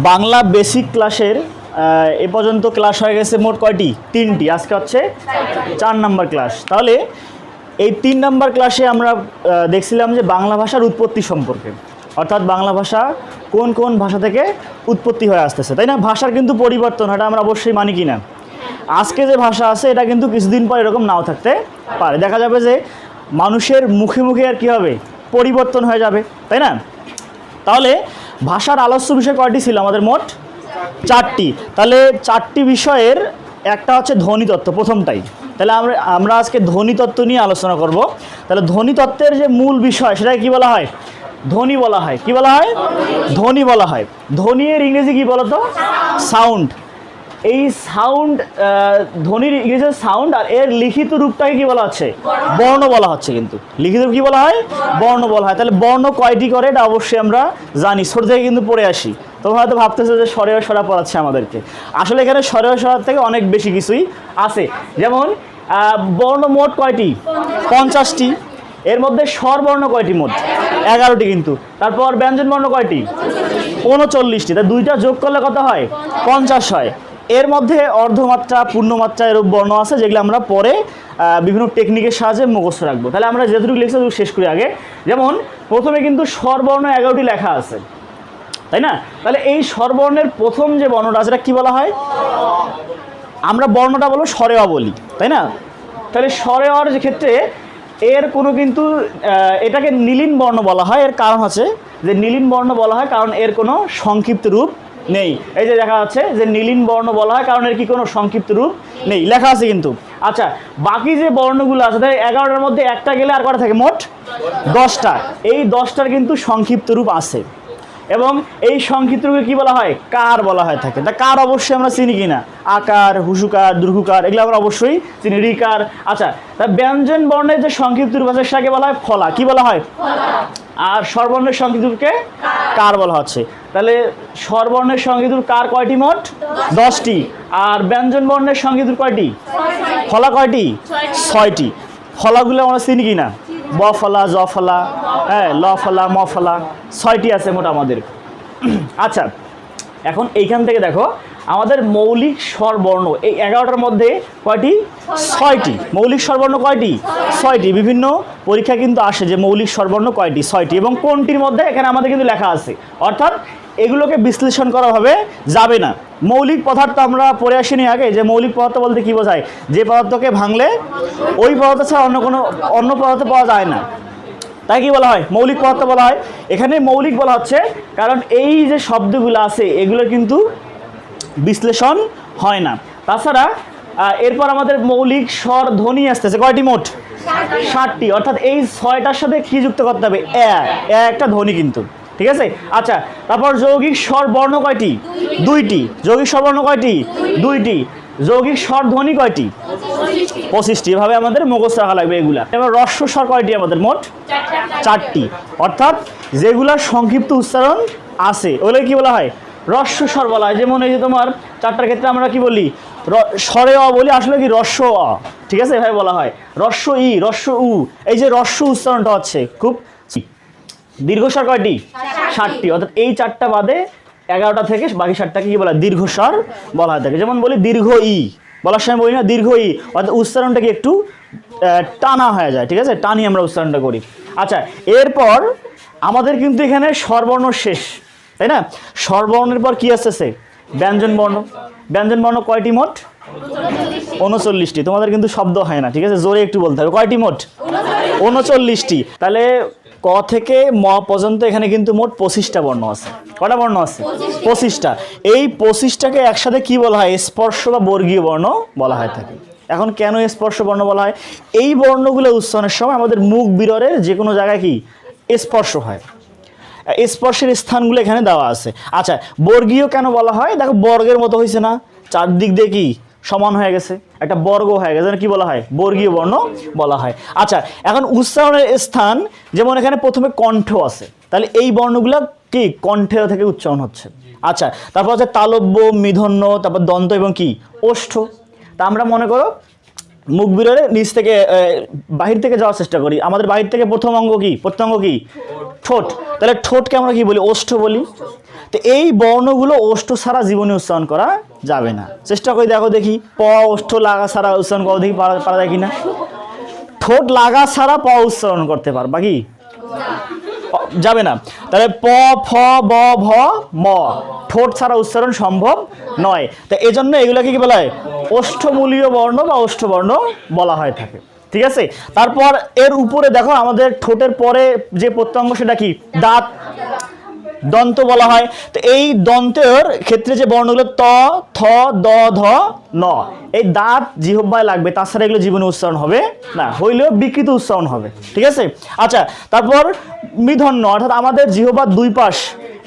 Bangla basic ক্লাসের এ পর্যন্ত class হয়ে গেছে মোট কয়টি? 3টি। আজকে হচ্ছে 4 নাম্বার ক্লাস। তাহলে এই 3 নাম্বার ক্লাসে আমরা দেখছিলাম যে বাংলা ভাষার উৎপত্তি সম্পর্কে, অর্থাৎ বাংলা ভাষা কোন কোন ভাষা থেকে উৎপত্তি হয়ে আসতেছে, তাই না? ভাষার কিন্তু পরিবর্তন, এটা আমরা অবশ্যই মানি কি না? আজকে যে ভাষা আছে এটা কিন্তু কিছুদিন পর এরকম নাও থাকতে পারে। দেখা যাবে যে মানুষের মুখে মুখে আর কী হবে, পরিবর্তন হয়ে যাবে, তাই না? তাহলে ভাষার আলোচ্য বিষয় কয়টি ছিল আমাদের? মোট 4টি। তাহলে 4টি বিষয়ের একটা হচ্ছে ধ্বনিতত্ত্ব, প্রথমটাই। তাহলে আমরা আজকে ধ্বনিতত্ত্ব নিয়ে আলোচনা করব। তাহলে ধ্বনিতত্ত্বের যে মূল বিষয় সেটাকে কী বলা হয়? ধ্বনি বলা হয়। কি বলা হয়? ধ্বনি বলা হয়। ধ্বনি এর ইংরেজি কী বলো তো? সাউন্ড। এই সাউন্ড, ধ্বনির ইংরেজি সাউন্ড, আর এর লিখিত রূপটাকে কি বলা হচ্ছে? বর্ণ বলা হচ্ছে। কিন্তু লিখিত রূপ কি বলা হয়? বর্ণ বলা হয়। তাহলে বর্ণ কয়টি করে এটা অবশ্যই আমরা জানি, ছোট থেকে কিন্তু পড়ে আসি। তোমরা হয়তো ভাবতেছো যে স্বরেয় স্বরা পড়াচ্ছে আমাদেরকে, আসলে এখানে স্বরেয় স্বরার থেকে অনেক বেশি কিছুই আছে। যেমন বর্ণ মোট কয়টি? 50টি। এর মধ্যে স্বরবর্ণ কয়টি? মোট 11টি। কিন্তু তারপর ব্যঞ্জন বর্ণ কয়টি? 39টি। তা দুইটা যোগ করলে কত হয়? 50 হয়। এর মধ্যে অর্ধমাত্রা, পূর্ণমাত্রা এরূপ বর্ণ আছে, যেগুলো আমরা পরে বিভিন্ন টেকনিকের সাহায্যে মুখস্থ রাখবো। তাহলে আমরা যেটুকু লিখছি শেষ করি আগে। যেমন প্রথমে কিন্তু স্বরবর্ণ 11টি লেখা আছে, তাই না? তাহলে এই স্বরবর্ণের প্রথম যে বর্ণটা আছে এটা কী বলা হয়? আমরা বর্ণটা বলবো স্বরেয় বলি, তাই না? তাহলে স্বরেয়র ক্ষেত্রে এর কোনো কিন্তু এটাকে নীলিন বর্ণ বলা হয়। এর কারণ হচ্ছে যে নীলিন বর্ণ বলা হয় কারণ এর কোনো সংক্ষিপ্ত রূপ নেই। এই যে দেখা যাচ্ছে যে নীলিন বর্ণ বলা হয় কারণ এর কি কোনো সংক্ষিপ্ত রূপ নেই, লেখা আছে কিন্তু। আচ্ছা, বাকি যে বর্ণগুলো আছে তাই 11টার মধ্যে একটা গেলে আর কটা থাকে? মোট 10টা। এই 10টার কিন্তু সংক্ষিপ্ত রূপ আছে, এবং এই সংক্ষিপ্ত রূপে কী বলা হয়? কার বলা হয় থাকে। তা কার অবশ্যই আমরা চিনি কিনা? আকার, হুসুকার, দীর্ঘকার, এগুলো আমরা অবশ্যই চিনি। রিকার। আচ্ছা, তা ব্যঞ্জন বর্ণের যে সংক্ষিপ্ত রূপ আছে সেটাকে বলা হয় ফলা। কি বলা হয়? আর স্বরবর্ণের সংক্ষিপ্ত রূপকে কার বলা হচ্ছে। তাহলে স্বরবর্ণের সংক্ষিপ্ত রূপ কার কয়টি? মোট 10টি। আর ব্যঞ্জন বর্ণের সংক্ষিপ্ত রূপ কয়টি? ফলা কয়টি? 6টি। ফলাগুলো আমরা চিনি কিনা? ব ফলা, জ ফলা, হ্যাঁ, ল ফলা, ম ফলা, 6টি আছে মোট আমাদের। আচ্ছা, এখন এইখান থেকে দেখো আমাদের মৌলিক স্বরবর্ণ এই 11টার মধ্যে কয়টি? 6টি। মৌলিক স্বরবর্ণ কয়টি? 6টি। বিভিন্ন পরীক্ষা কিন্তু আসে যে মৌলিক স্বরবর্ণ কয়টি? 6টি। এবং কোনটির মধ্যে এখানে আমাদের কিন্তু লেখা আছে, অর্থাৎ এগুলোকে বিশ্লেষণ করা হবে যাবে না। মৌলিক পদার্থ আমরা পড়ে আসিনি আগে, যে মৌলিক পদার্থ বলতে কী বোঝায়? যে পদার্থকে ভাঙলে ওই পদার্থ ছাড়া অন্য পদার্থ পাওয়া যায় না, তাই কি বলা হয়? মৌলিক পদার্থ বলা হয়। এখানে মৌলিক বলা হচ্ছে কারণ এই যে শব্দগুলো আছে এগুলো কিন্তু বিশ্লেষণ হয় না। তাছাড়া এরপর আমাদের মৌলিক স্বর ধ্বনি আসতেছে কয়টি? মোট 60টি। অর্থাৎ এই 6টার সাথে কি যুক্ত করতে হবে? একটা ধ্বনি কিন্তু, ঠিক আছে? আচ্ছা, তারপর যৌগিক স্বর বর্ণ কয়টি? 2টি। যৌগিক স্বরবর্ণ কয়টি? 2টি। যৌগিক স্বর ধ্বনি কয়টি? 25টি। এভাবে আমাদের মুখস্থ রাখা লাগবে এগুলা। এবার হ্রস্ব স্বর কয়টি আমাদের? মোট 4টি। অর্থাৎ যেগুলার সংক্ষিপ্ত উচ্চারণ আছে ওগুলো কি বলা হয়? হ্রস্ব স্বর বলা হয়। যেমন এই যে তোমার 4টার ক্ষেত্রে আমরা কি বলি? স্বরে অ বলি, আসলে কি হ্রস্ব অ, ঠিক আছে? এভাবে বলা হয়। হ্রস্ব ই, হ্রস্ব উ, এই যে হ্রস্ব উচ্চারণটা হচ্ছে খুব। দীর্ঘস্বর কয়টি? 60টি। অর্থাৎ এই 4টা বাদে 11টা থেকে বাকি 7টাকে কি বলা হয়? দীর্ঘস্বর বলা হয় থাকে। যেমন বলি দীর্ঘ ই, বলার সময় বলি না দীর্ঘ ই, অর্থাৎ উচ্চারণটাকে একটু টানা হয়ে যায়, ঠিক আছে? টানি আমরা উচ্চারণটা করি। আচ্ছা, এরপর আমাদের কিন্তু এখানে স্বরবর্ণ শেষ, তাই না? স্বরবর্ণের পর কি আসতেছে? ব্যঞ্জন বর্ণ। ব্যঞ্জন বর্ণ কয়টি? মোট 39টি। তোমাদের কিন্তু শব্দ হয় না, ঠিক আছে? জোরে একটু বলতে হবে। কয়টি? মোট 39টি। তাহলে ক থেকে ম পর্যন্ত এখানে কিন্তু মোট 25টা বর্ণ আছে। কটা বর্ণ আছে? 25টা। এই 25টাকে একসাথে কি বলা হয়? স্পর্শ বা বর্গীয় বর্ণ বলা হয় থাকে। এখন কেন স্পর্শ বর্ণ বলা হয়? এই বর্ণগুলো উচ্চারণের সময় আমাদের মুখ বিররের যে কোনো জায়গায় কি স্পর্শ হয়, স্পর্শের স্থানগুলো এখানে দেওয়া আছে। আচ্ছা, বর্গীয় কেন বলা হয়? দেখো বর্গের মতো হয়েছে না, চারদিক দিয়ে কি সমান হয়ে গেছে, একটা বর্গ হয়ে গেছে, কি বলা হয়? বর্গীয় বর্ণ বলা হয়। আচ্ছা, এখন উচ্চারণের স্থান, যেমন এখানে প্রথমে কণ্ঠ আছে, তাহলে এই বর্ণগুলো কি কণ্ঠে থেকে উচ্চারণ হচ্ছে। আচ্ছা, তারপর হচ্ছে তালব্য, মূর্ধন্য, তারপর দন্ত এবং কি ওষ্ঠ। তা আমরা মনে করো মুখ বিররে নিচ থেকে বাহির থেকে যাওয়ার চেষ্টা করি। আমাদের বাহির থেকে প্রথম অঙ্গ কি? ঠোঁট। তাহলে ঠোঁটকে আমরা কি বলি? ওষ্ঠ বলি। তো এই বর্ণগুলো ওষ্ঠ ছাড়া জীবনে উচ্চারণ করা যাবে না। চেষ্টা করে দেখো দেখি, প ওষ্ঠ লাগা ছাড়া উচ্চারণ করো দেখি পারা যায় কিনা। ঠোঁট লাগা ছাড়া প উচ্চারণ করতে পারবা কি? যাবে না। তাহলে প ফ ব ভ ম, ঠোঁট ছাড়া উচ্চারণ সম্ভব নয়। তো এই জন্য এগুলোকে কি বলা হয়? ওষ্ঠমূলীয় বর্ণ বা ওষ্ঠবর্ণ বলা হয়ে থাকে। ঠিক আছে, তারপর এর উপরে দেখো আমাদের ঠোঁটের পরে যে প্রত্যঙ্গ সেটা কি? দাঁত, দন্ত বলা হয়। তো এই দন্তের ক্ষেত্রে যে বর্ণগুলো ত, থ, দ, ধ, ন, এই দাঁত জিহ্বায় লাগবে, তাছাড়া এগুলো জীবনে উচ্চারণ হবে না, হইলেও বিকৃত উচ্চারণ হবে। ঠিক আছে, আচ্ছা, তারপর মূর্ধন্য, অর্থাৎ আমাদের জিহ্বার দুই পাশ,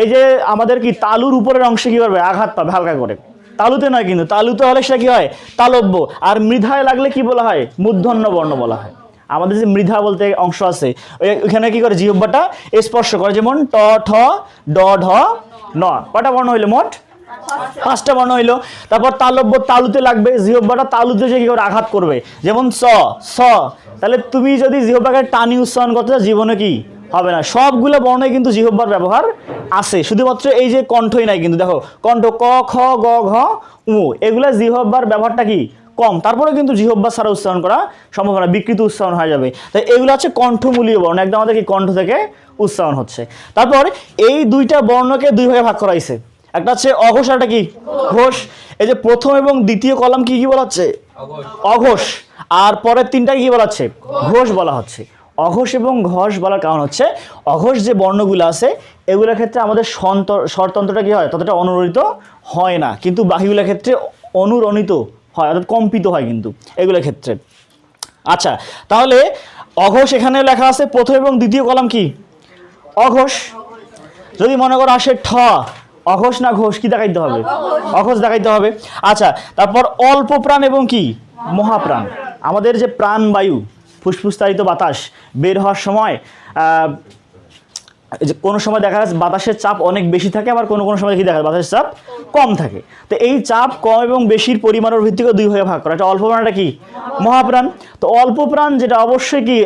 এই যে আমাদের কি তালুর উপরের অংশে কি করবে? আঘাত পাবে হালকা করে। তালুতে নয় কিন্তু, তালুতে হলে সেটা কি হয়? তালব্য। আর মৃধায় লাগলে কি বলা হয়? মূর্ধন্য বর্ণ বলা হয়। আমাদের যে মৃধা বলতে অংশ আছে, ওইখানে কি করে? জিহ্বাটা স্পর্শ করে, যেমন ট, ঠ, ড, ঢ, ন। কটা বর্ণ হইলো মোট? 5টা বর্ণ হইলো। তারপর তালব্য, তালুতে লাগবে, জিহ্বাটা তালুতে যে কি করে? আঘাত করবে, যেমন স, স। তাহলে তুমি যদি জিহ্বাকে টানি উচ্চারণ করতে চাও, জীবনে কি হবে না। সবগুলো বর্ণে কিন্তু জিহ্বার ব্যবহার আছে, শুধুমাত্র এই যে কণ্ঠই নাই কিন্তু। দেখো কণ্ঠ ক, খ, গ, ঘ, উ, এগুলা জিহ্বার ব্যবহারটা কি কম, তারপরে কিন্তু জিহ্বা ছাড়া উচ্চারণ করা সম্ভব না, বিকৃত উচ্চারণ হয়ে যাবে। তাই এগুলো হচ্ছে কণ্ঠমূলীয় বর্ণ, একদম আমাদের কি কণ্ঠ থেকে উচ্চারণ হচ্ছে। তারপর এই দুইটা বর্ণকে দুই ভাগে ভাগ করা হয়েছে, একটা হচ্ছে অঘোষ, একটা কি ঘোষ। এই যে প্রথম এবং দ্বিতীয় কলাম কি কি বলা হচ্ছে? অঘোষ। আর পরের তিনটা কি বলা হচ্ছে? ঘোষ বলা হচ্ছে। অঘোষ এবং ঘোষ বলার কারণ হচ্ছে, অঘোষ যে বর্ণগুলো আছে এগুলোর ক্ষেত্রে আমাদের স্বরতন্ত্রটা কি হয়? ততটা অনুরণিত হয় না, কিন্তু বাকিগুলোর ক্ষেত্রে অনুরণিত হয়, অর্থাৎ কম্পিত হয় কিন্তু এগুলোর ক্ষেত্রে। আচ্ছা, তাহলে অঘোষ এখানে লেখা আছে, প্রথম এবং দ্বিতীয় কলাম কি? অঘোষ। যদি মনে করো আসে ঠ, অঘোষ না ঘোষ, কি দেখাইতে হবে? অঘোষ দেখাইতে হবে। আচ্ছা, তারপর অল্প প্রাণ এবং কি? মহাপ্রাণ। আমাদের যে প্রাণবায়ু, ফুসফুসতাড়িত বাতাস বের হওয়ার সময় যে কোনো সময় দেখা যাচ্ছে বাতাসের চাপ অনেক বেশি থাকে, আবার কোনো কোনো সময় কি দেখা যায় বাতাসের চাপ কম থাকে। তো এই চাপ কম এবং বেশির পরিমাণের ভিত্তিতে দুই ভাগে ভাগ করা। একটা অল্প প্রাণ, একটা কি? মহাপ্রাণ। তো অল্প প্রাণ যেটা অবশ্যই কি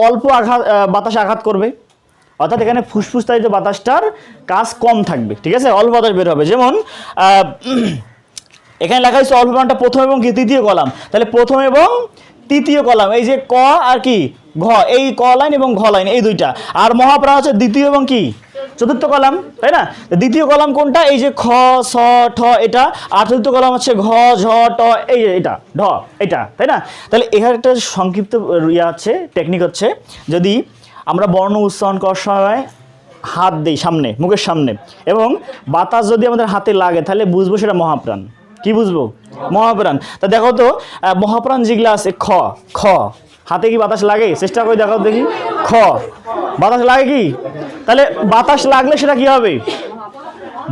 অল্প আঘাত, বাতাসে আঘাত করবে, অর্থাৎ এখানে ফুসফুসতাড়িত বাতাসটার কাজ কম থাকবে। ঠিক আছে, অল্প বাতাস বের হবে। যেমন এখানে লেখা হয়েছে অল্প প্রাণটা প্রথম এবং কি তৃতীয় কলাম, তাহলে প্রথম এবং তৃতীয় কলাম, এই যে ক আর কি ঘ, এই ক লাইন এবং ঘ লাইন, এই দুইটা। আর মহাপ্রাণ হচ্ছে দ্বিতীয় এবং কি চতুর্থ কলাম, তাই না? দ্বিতীয় কলাম কোনটা? এই যে খ, স, ঠ, এটা। আর চতুর্থ কলাম হচ্ছে ঘ, ঝ, ট, এই এটা ঢ, এটা, তাই না? তাহলে এখানে একটা সংক্ষিপ্ত ইয়ে আছে, টেকনিক হচ্ছে, যদি আমরা বর্ণ উচ্চারণ করার সময় হাত দিই সামনে, মুখের সামনে, এবং বাতাস যদি আমাদের হাতে লাগে, তাহলে বুঝবো সেটা মহাপ্রাণ। কি বুঝবো? মহাপ্রাণ। তা দেখো তো মহাপ্রাণ যেগুলো আছে, খ, খ, হাতে কি বাতাস লাগে? চেষ্টা করে দেখো দেখি, খ, বাতাস লাগে কি? তাহলে বাতাস লাগলে সেটা কি হবে?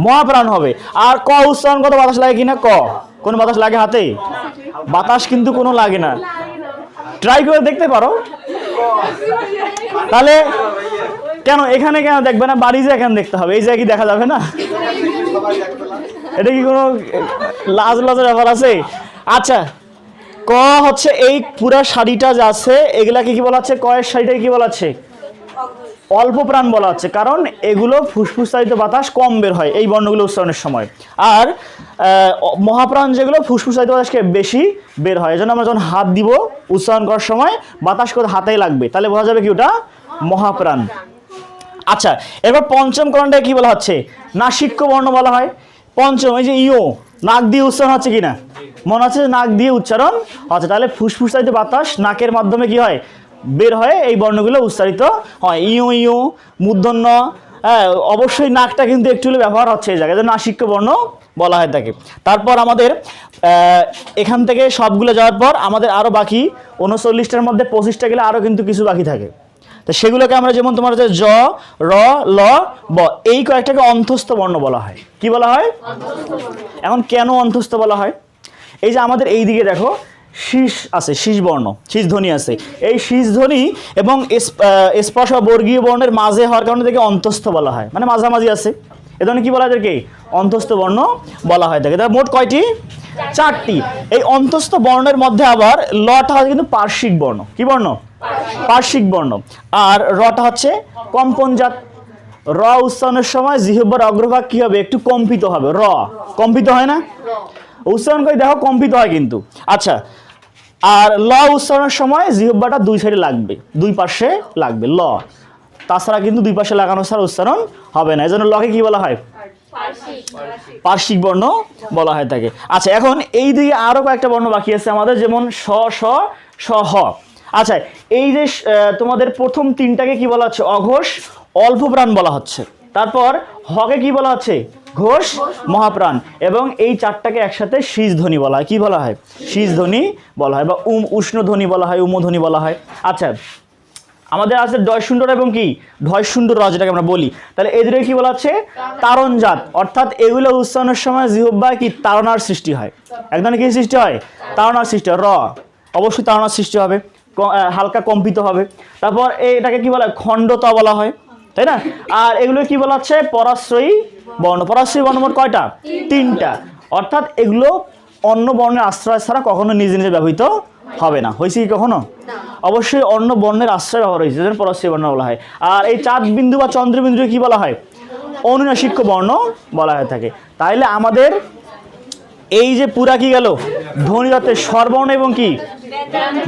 মহাপ্রাণ হবে। আর ক উচ্চারণ কত বাতাস লাগে কিনা? ক, কোনো বাতাস লাগে হাতে? বাতাস কিন্তু কোনো লাগে না, ট্রাই করে দেখতে পারো। তাহলে কেন এখানে কেন দেখবে না? বাড়ি যে এখানে দেখতে হবে, এই জায়গায় কি দেখা যাবে না? এটা কি কোনো লাজ লাজের ব্যাপার আছে? আচ্ছা, ক হচ্ছে এই পুরা শাড়িটা যা আছে এগুলাকে কি বলা হচ্ছে? কয়ের শাড়িটাকে কি বলা হচ্ছে? অল্প প্রাণ বলা হচ্ছে, কারণ এগুলো ফুসফুসতাড়িত বাতাস কম বের হয় এই বর্ণগুলো উচ্চারণের সময়। আর মহাপ্রাণ যেগুলো ফুসফুসতাড়িত বাতাসকে বেশি বের হয়, এজন্য আমরা যখন হাত দিব উচ্চারণ করার সময় বাতাস করে হাতেই লাগবে, তাহলে বোঝা যাবে কি ওটা মহাপ্রাণ। আচ্ছা, এরপর পঞ্চম কলামটা কি বলা হচ্ছে? নাসিক্য বর্ণ বলা হয়। পঞ্চম, এই যে ইও, নাক দিয়ে উচ্চারণ হচ্ছে কিনা? মনে হচ্ছে নাক দিয়ে উচ্চারণ হচ্ছে, তাহলে ফুসফুসতাড়িত বাতাস নাকের মাধ্যমে কি হয়? বের হয়ে এই বর্ণগুলো উচ্চারিত হয়। ইও, ইও, মূর্ধন্য। হ্যাঁ, অবশ্যই নাকটা কিন্তু একটু হলে ব্যবহার হচ্ছে এই জায়গায়, নাসিক্য বর্ণ বলা হয় থাকে। তারপর আমাদের এখান থেকে সবগুলো যাওয়ার পর আমাদের আরও বাকি 39টার মধ্যে 25টা গেলে আরও কিন্তু কিছু বাকি থাকে। তো সেগুলোকে আমরা যেমন তোমার হচ্ছে জ, র, ল, ব, এই কয়েকটাকে অন্ত্যস্ত বর্ণ বলা হয়। কি বলা হয়? এখন কেন অন্ত্যস্ত বলা হয়? এই যে আমাদের এই দিকে দেখো শীষ আছে, শীষ বর্ণ, শীষ ধ্বনি আছে। এই শীষ ধ্বনি এবং স্পর্শ বর্গীয় বর্ণের মাঝে হওয়ার কারণে থেকে অন্তস্থ বলা হয়, মানে মাঝামাঝি আছে, এ ধরনের কি বলা হয় এদেরকে? অন্তস্থ বর্ণ বলা হয় থাকে। তার মোট কয়টি? 4টি। এই অন্তস্থ বর্ণের মধ্যে আবার লটা হয় কিন্তু পার্শ্বিক বর্ণ। কি বর্ণ? পার্শ্বিক বর্ণ। আর রটা হচ্ছে কম্পনজাত। র উচ্চারণের সময় জিহ্বার অগ্রভাগ কি হবে? একটু কম্পিত হবে। র কম্পিত হয় না? উচ্চারণ করে দেখো কম্পিত হয় কিন্তু। আচ্ছা, আর ল উচ্চারণের সময় জিহ্বাটা দুই সাইডে লাগবে, দুই পাশে লাগবে ল, তাছাড়া কিন্তু দুই পাশে লাগানো ছাড়া উচ্চারণ হবে না। এজন্য লকে কি বলা হয়? পার্শ্বিক বর্ণ বলা হয় থাকে। আচ্ছা, এখন এই দিকে আরো কয়েকটা বর্ণ বাকি আছে আমাদের, যেমন স, স, স, হ। আচ্ছা, এই যে তোমাদের প্রথম তিনটাকে কি বলা হচ্ছে? অঘোষ অল্প প্রাণ বলা হচ্ছে। তারপর হকে কি বলা হচ্ছে? ঘোষ মহাপ্রাণ। এবং এই চারটাকে একসাথে শীষ ধ্বনি বলা হয়। কি বলা হয়? শীষ ধ্বনি বলা হয়, বা উষ্ণ ধ্বনি বলা হয়, উমধ্বনি বলা হয়। আচ্ছা, আমাদের আছে ডয়শুন্ডর এবং কি ঢয়শুন্ডর র, যেটাকে আমরা বলি। তাহলে এদের কি বলা হচ্ছে? তারণজাত। অর্থাৎ এগুলো উচ্চারণের সময় জিহ্বায় কি তাড়নার সৃষ্টি হয়। একদম কি সৃষ্টি হয়? তাড়নার সৃষ্টি হয়। র অবশ্যই তাড়নার সৃষ্টি হবে, হালকা কম্পিত হবে। তারপর এটাকে কি বলা হয়? খণ্ডত বলা হয়, তাই না? আর এগুলো কি বলা হচ্ছে? পরাশ্রয়ী বর্ণ। পরাশ্রয়ী বর্ণ মোট কয়টা? তিনটা। অর্থাৎ এগুলো অন্য বর্ণের আশ্রয় ছাড়া কখনো নিজে নিজে ব্যবহৃত হবে না। হয়েছে কি কখনো? অবশ্যই অন্য বর্ণের আশ্রয় ব্যবহার হয়েছে, যেন পরাশ্রয়ী বর্ণ বলা হয়। আর এই চাঁদ বিন্দু বা চন্দ্রবিন্দু কি বলা হয়? অনুনাসিক্য বর্ণ বলা হয়ে থাকে। তাইলে আমাদের এই যে পুরা কি গেল? ধ্বনিতত্ত্বের স্বরবর্ণ এবং কি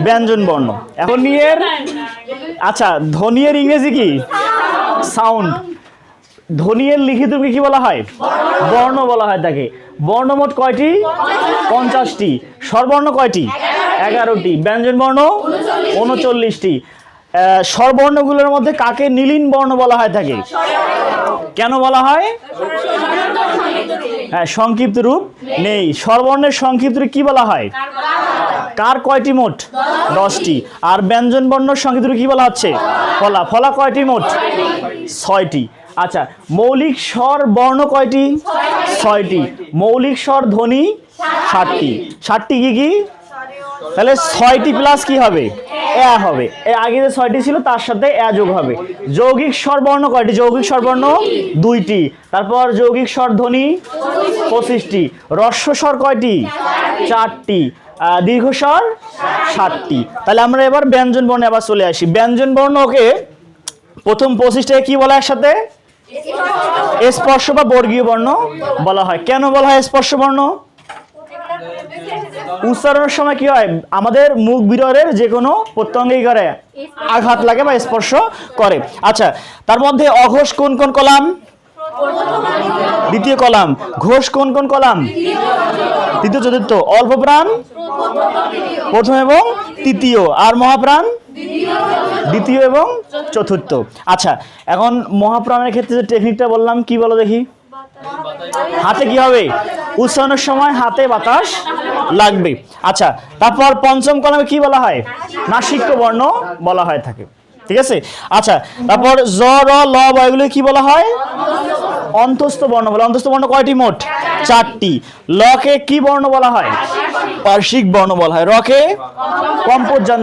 ব্যঞ্জন বর্ণ। এখন নিয়ে আচ্ছা, ধ্বনির ইংরেজি কি? সাউন্ড। ধ্বনির লিখিত রূপকে কি বলা হয়? বর্ণ বলা হয় থাকে। বর্ণ মোট কয়টি? 50টি। স্বরবর্ণ কয়টি? 11টি। ব্যঞ্জন বর্ণ 39টি। স্বরবর্ণগুলোর মধ্যে কাকে নীলিন বর্ণ বলা হয় থাকে? কেন বলা হয়? হ্যাঁ, সংক্ষিপ্ত রূপ নেই। স্বরবর্ণের সংক্ষিপ্ত রূপ কি বলা হয়? কার কয়টি মোট? 10টি। আর ব্যঞ্জন বর্ণের সংক্ষিপ্ত রূপ কি বলা হচ্ছে? ফলা। ফলা কয়টি মোট? 6টি। আচ্ছা, মৌলিক স্বর বর্ণ কয়টি? 6টি। মৌলিক স্বর ধ্বনি 7টি। 7টি কি কি? তাহলে 6টি প্লাস কি হবে? এ হবে। এর আগে যে 6টি ছিল তার সাথে এ যোগ হবে। যৌগিক স্বর বর্ণ কয়টি? যৌগিক স্বর বর্ণ 2টি। তারপর যৌগিক স্বর ধ্বনি 25টি। হ্রস্ব স্বর কয়টি? 4টি। দীর্ঘস্বর 7টি। তাহলে আমরা এবার ব্যঞ্জন বর্ণে আবার চলে আসি। ব্যঞ্জন বর্ণকে প্রথম 25টাকে কি বলা একসাথে? স্পর্শ বা বর্গীয় বর্ণ বলা হয়। কেন বলা হয় স্পর্শ বর্ণ? উচ্চারণের সময় কি হয়? আমাদের মুখ বিররের যে কোনো প্রত্যঙ্গেই করে আঘাত লাগে বা স্পর্শ করে। আচ্ছা, তার মধ্যে অঘোষ কোন কোন কলাম? দ্বিতীয় কলাম। ঘোষ কোন কোন কলাম? তৃতীয় চতুর্থ। অল্প প্রাণ প্রথম এবং তৃতীয়। আর মহাপ্রাণ দ্বিতীয় এবং চতুর্থ। আচ্ছা, এখন মহাপ্রাণের ক্ষেত্রে যে টেকনিকটা বললাম কি বলো দেখি? হাতে কি হবে? উচ্চারণের সময় হাতে বাতাস লাগবে। আচ্ছা, তারপর পঞ্চম কলামে কি বলা হয়? নাসিক্য বর্ণ বলা হয় থাকে। ঠিক আছে। আচ্ছা, তারপর জ, র, ল, ব এগুলো কি বলা হয়? অন্তস্থ বর্ণ বলা। অন্তস্থ বর্ণ কয়টি মোট? 4টি। লকে কি বর্ণ বলা হয়? পার্শ্বিক বর্ণ বলা হয়। রকে কম্পোজান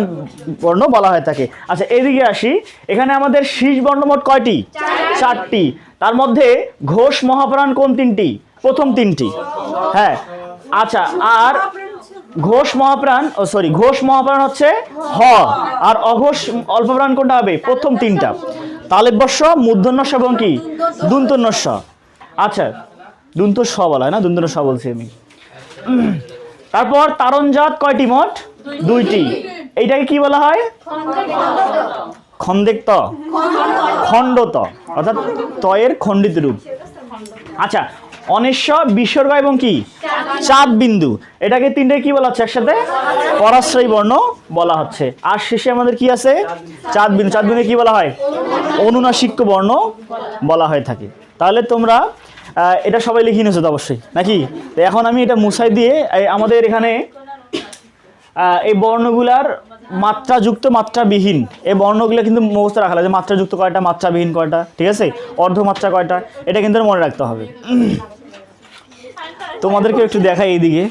বর্ণ বলা হয় থাকে। আচ্ছা, এদিকে আসি। এখানে আমাদের শীষ বর্ণ মোট কয়টি? 4টি। তার মধ্যে ঘোষ মহাপ্রাণ কোন 3টি? প্রথম 3টি। হ্যাঁ। আচ্ছা, আর ঘোষ মহাপ্রাণ ঘোষ মহাপ্রাণ হচ্ছে হ। আর অঘোষ অল্প প্রাণ কোনটা হবে? প্রথম 3টা। তালব্যস্য, মূর্ধন্য ষ এবং কি দন্তন্য ষ। আচ্ছা, দন্ত স বলা হয় না, দন্তন্য স বলছি আমি। তারপর তারণজাত কয়টি মোট? 2টি। এইটাকে কি বলা হয়? খন্দেক, খণ্ডত, অর্থাৎ তয়ের খণ্ডিত রূপ। আচ্ছা, অনিশ্বর, বিসর্গ এবং কি চাঁদ বিন্দু, এটাকে 3টে কি বলা হচ্ছে একসাথে? পরাশ্রয়ী বর্ণ বলা হচ্ছে। আর শেষে আমাদের কি আছে? চাঁদ বিন্দু। চাঁদ বিন্দু কি বলা হয়? অনুনাসিক্য বর্ণ বলা হয়ে থাকে। তাহলে তোমরা এটা সবাই লিখে নিয়েছো তো অবশ্যই নাকি? তো এখন আমি এটা মুছাই দিয়ে আমাদের এখানে এই বর্ণগুলার মাত্রাযুক্ত মাত্রাবিহীন এই বর্ণগুলো কিন্তু মুখস্থ রাখা লাগে। মাত্রাযুক্ত কয়টা, মাত্রাবিহীন কয়টা, ঠিক আছে, অর্ধমাত্রা কয়টা, এটা কিন্তু মনে রাখতে হবে। তোমাদেরকে একটু দেখাই এইদিকে।